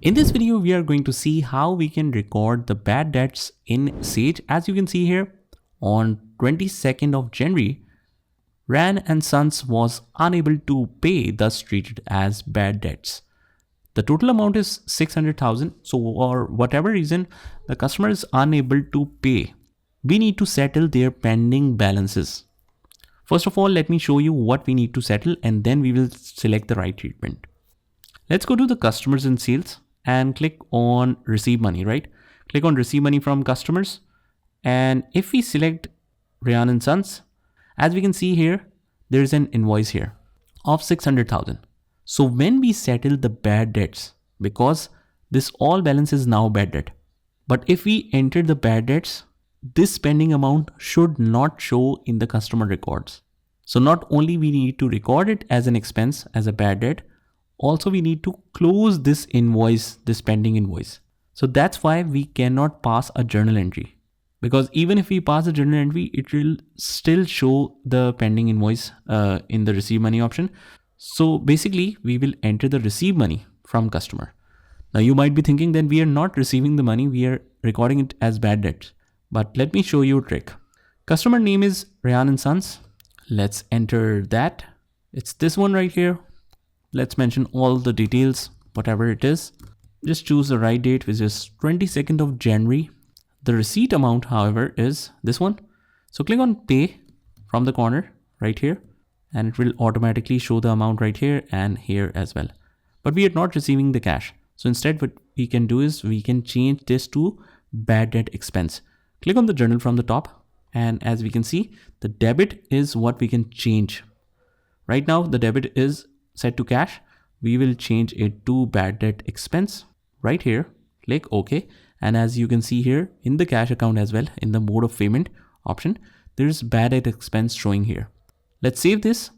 In this video, we are going to see how we can record the bad debts in Sage. As you can see here, on 22nd of January, Ran and Sons was unable to pay, thus treated as bad debts. The total amount is 600,000. So for whatever reason, the customer is unable to pay. We need to settle their pending balances. First of all, let me show you what we need to settle and then we will select the right treatment. Let's go to the customers and sales and click on receive money, right? Click on receive money from customers. And if we select Rayan and Sons, as we can see here, there is an invoice here of 600,000. So when we settle the bad debts, because this all balance is now bad debt, but if we enter the bad debts, this pending amount should not show in the customer records. So not only we need to record it as an expense, as a bad debt, also we need to close this invoice, this pending invoice. So that's why we cannot pass a journal entry, because even if we pass a journal entry, it will still show the pending invoice in the receive money option. So basically we will enter the receive money from customer. Now you might be thinking that we are not receiving the money, we are recording it as bad debts. But let me show you a trick. Customer name is Rayan and Sons. Let's enter that. It's this one right here. Let's mention all the details, whatever it is. Just choose the right date, which is 22nd of January. The receipt amount, however, is this one. So click on pay from the corner right here, and it will automatically show the amount right here and here as well. But we are not receiving the cash. So instead what we can do is we can change this to bad debt expense. Click on the journal from the top, and as we can see, the debit is what we can change. Right now, the debit is set to cash. We will change it to bad debt expense right here. Click OK. And as you can see here in the cash account as well, in the mode of payment option, there is bad debt expense showing here. Let's save this.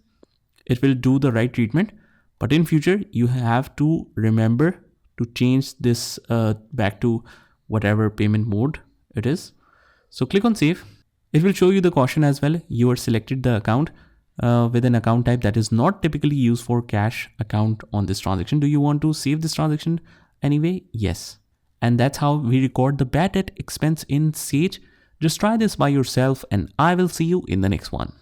It will do the right treatment. But in future, you have to remember to change this back to whatever payment mode it is. So click on save. It will show you the caution as well. You are selected the account with an account type that is not typically used for cash account on this transaction. Do you want to save this transaction anyway? Yes. And that's how we record the bad debt expense in Sage. Just try this by yourself and I will see you in the next one.